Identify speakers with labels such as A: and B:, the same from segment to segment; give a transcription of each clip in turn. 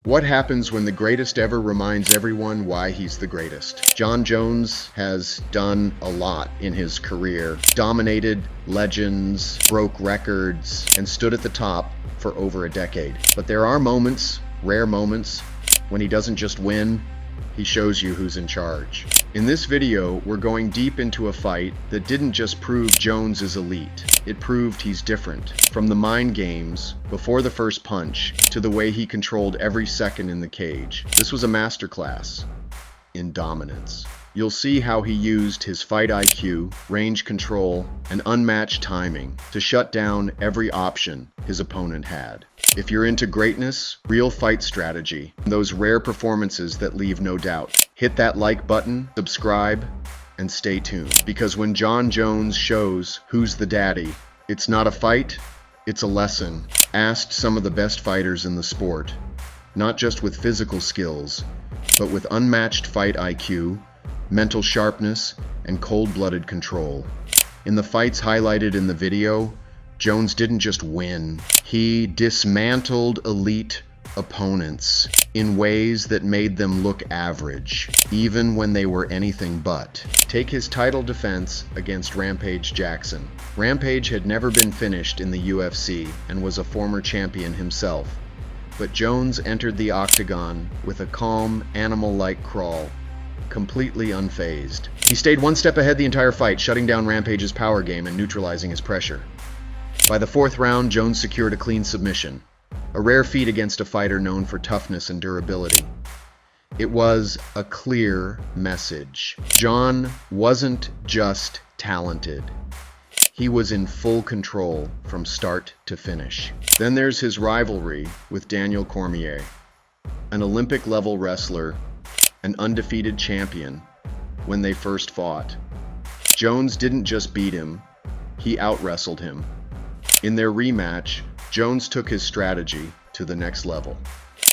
A: What happens when the greatest ever reminds everyone why he's the greatest? Jon Jones has done a lot in his career, dominated legends, broke records, and stood at the top for over a decade. But there are moments, rare moments, when he doesn't just win, he shows you who's in charge. In this video, we're going deep into a fight that didn't just prove Jones is elite. It proved he's different. From the mind games, before the first punch, to the way he controlled every second in the cage. This was a masterclass in dominance. You'll see how he used his fight IQ, range control, and unmatched timing to shut down every option his opponent had. If you're into greatness, real fight strategy, those rare performances that leave no doubt, hit that like button, subscribe, and stay tuned. Because when Jon Jones shows who's the daddy, it's not a fight, it's a lesson. Asked some of the best fighters in the sport, not just with physical skills, but with unmatched fight IQ, mental sharpness, and cold-blooded control. In the fights highlighted in the video, Jones didn't just win. He dismantled elite opponents in ways that made them look average, even when they were anything but. Take his title defense against Rampage Jackson. Rampage had never been finished in the UFC and was a former champion himself. But Jones entered the Octagon with a calm, animal-like crawl, completely unfazed. He stayed one step ahead the entire fight, shutting down Rampage's power game and neutralizing his pressure. By the fourth round, Jones secured a clean submission, a rare feat against a fighter known for toughness and durability. It was a clear message. Jon wasn't just talented. He was in full control from start to finish. Then there's his rivalry with Daniel Cormier, an Olympic-level wrestler, an undefeated champion when they first fought. Jones didn't just beat him, he out-wrestled him. In their rematch, Jones took his strategy to the next level,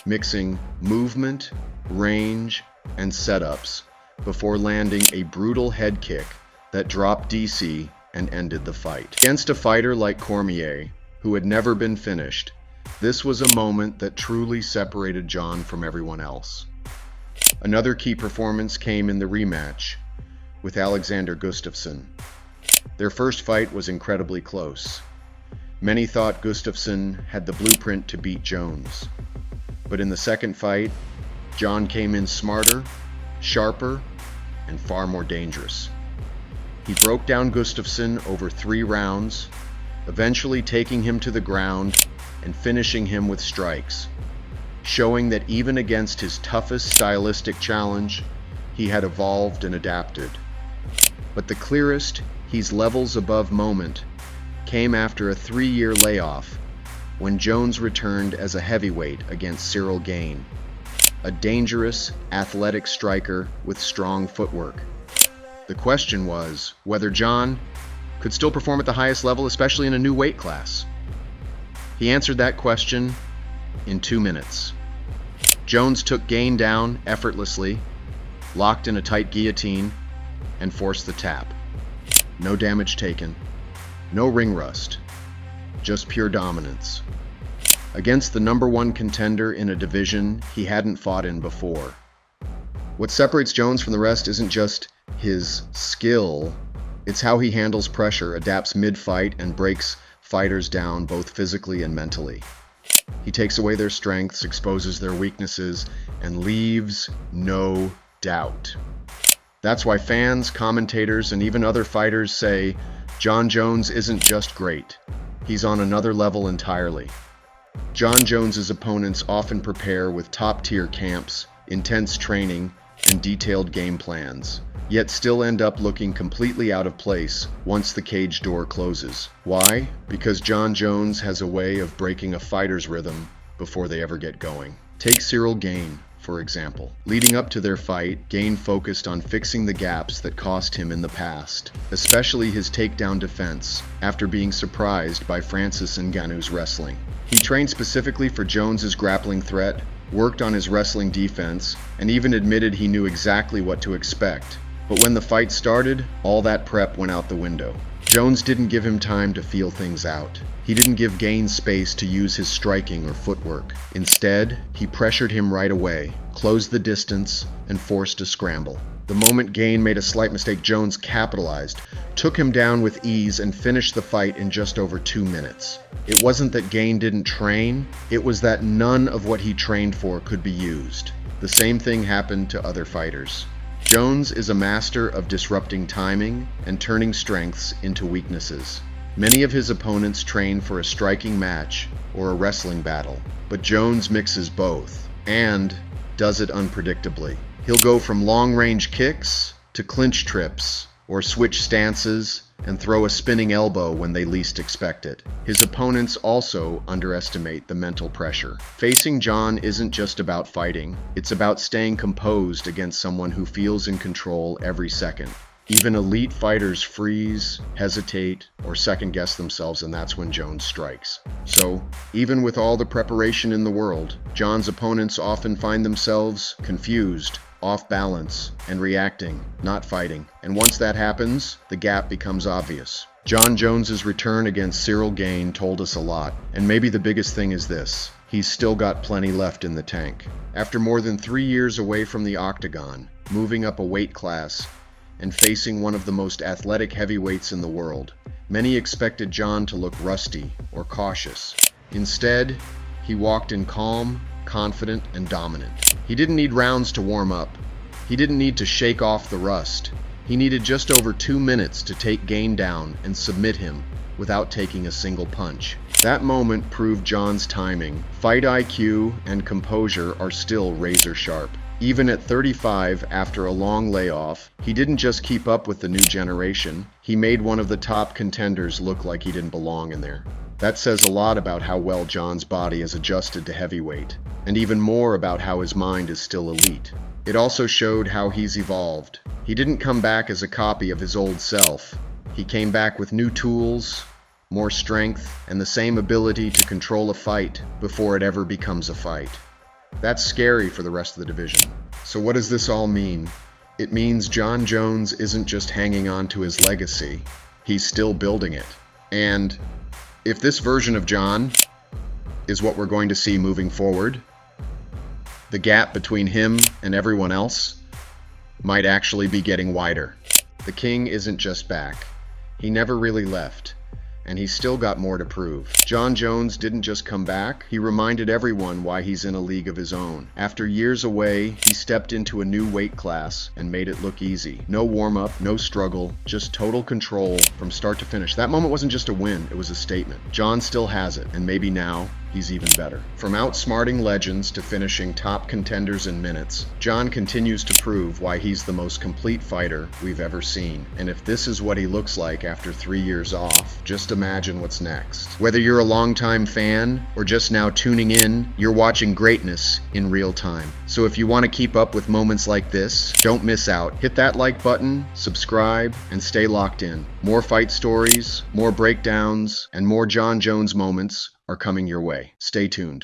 A: mixing movement, range, and setups before landing a brutal head kick that dropped DC and ended the fight. Against a fighter like Cormier, who had never been finished, this was a moment that truly separated Jon from everyone else. Another key performance came in the rematch with Alexander Gustafsson. Their first fight was incredibly close. Many thought Gustafsson had the blueprint to beat Jones. But in the second fight, Jon came in smarter, sharper, and far more dangerous. He broke down Gustafsson over 3 rounds, eventually taking him to the ground and finishing him with strikes, showing that even against his toughest stylistic challenge, he had evolved and adapted. But the clearest, he's levels above moment came after a 3-year layoff when Jones returned as a heavyweight against Cyril Gane, a dangerous, athletic striker with strong footwork. The question was whether Jon could still perform at the highest level, especially in a new weight class. He answered that question in 2 minutes. Jones took Gane down effortlessly, locked in a tight guillotine, and forced the tap. No damage taken, no ring rust, just pure dominance. Against the #1 contender in a division he hadn't fought in before. What separates Jones from the rest isn't just his skill, it's how he handles pressure, adapts mid-fight, and breaks fighters down both physically and mentally. He takes away their strengths, exposes their weaknesses, and leaves no doubt. That's why fans, commentators, and even other fighters say Jon Jones isn't just great. He's on another level entirely. Jon Jones's opponents often prepare with top-tier camps, intense training, and detailed game plans, yet still end up looking completely out of place once the cage door closes. Why? Because Jon Jones has a way of breaking a fighter's rhythm before they ever get going. Take Cyril Gane, for example. Leading up to their fight, Gane focused on fixing the gaps that cost him in the past, especially his takedown defense after being surprised by Francis Ngannou's wrestling. He trained specifically for Jones's grappling threat, worked on his wrestling defense, and even admitted he knew exactly what to expect. But when the fight started, all that prep went out the window. Jones didn't give him time to feel things out. He didn't give Gane space to use his striking or footwork. Instead, he pressured him right away, closed the distance, and forced a scramble. The moment Gane made a slight mistake, Jones capitalized, took him down with ease, and finished the fight in just over 2 minutes. It wasn't that Gane didn't train, it was that none of what he trained for could be used. The same thing happened to other fighters. Jones is a master of disrupting timing and turning strengths into weaknesses. Many of his opponents train for a striking match or a wrestling battle, but Jones mixes both, and does it unpredictably. He'll go from long-range kicks to clinch trips, or switch stances and throw a spinning elbow when they least expect it. His opponents also underestimate the mental pressure. Facing Jon isn't just about fighting, it's about staying composed against someone who feels in control every second. Even elite fighters freeze, hesitate, or second-guess themselves, and that's when Jones strikes. So, even with all the preparation in the world, Jon's opponents often find themselves confused, off balance, and reacting, not fighting. And once that happens, the gap becomes obvious. Jon Jones's return against Cyril Gane told us a lot, and maybe the biggest thing is this: he's still got plenty left in the tank. After more than 3 years away from the Octagon, moving up a weight class, and facing one of the most athletic heavyweights in the world, many expected Jon to look rusty or cautious. Instead, he walked in calm, confident, and dominant. He didn't need rounds to warm up. He didn't need to shake off the rust. He needed just over 2 minutes to take Gane down and submit him without taking a single punch. That moment proved Jon's timing, fight IQ, and composure are still razor sharp. Even at 35, after a long layoff, he didn't just keep up with the new generation, he made one of the top contenders look like he didn't belong in there. That says a lot about how well Jon's body has adjusted to heavyweight, and even more about how his mind is still elite. It also showed how he's evolved. He didn't come back as a copy of his old self. He came back with new tools, more strength, and the same ability to control a fight before it ever becomes a fight. That's scary for the rest of the division. So what does this all mean? It means Jon Jones isn't just hanging on to his legacy, he's still building it. And if this version of Jon is what we're going to see moving forward, the gap between him and everyone else might actually be getting wider. The King isn't just back. He never really left, and he's still got more to prove. Jon Jones didn't just come back, he reminded everyone why he's in a league of his own. After years away, he stepped into a new weight class and made it look easy. No warm-up, no struggle, just total control from start to finish. That moment wasn't just a win, it was a statement. Jon still has it, and maybe now, he's even better. From outsmarting legends to finishing top contenders in minutes, Jon continues to prove why he's the most complete fighter we've ever seen. And if this is what he looks like after 3 years off, just imagine what's next. Whether you're a longtime fan or just now tuning in, you're watching greatness in real time. So if you want to keep up with moments like this, don't miss out. Hit that like button, subscribe, and stay locked in. More fight stories, more breakdowns, and more Jon Jones moments are coming your way. Stay tuned.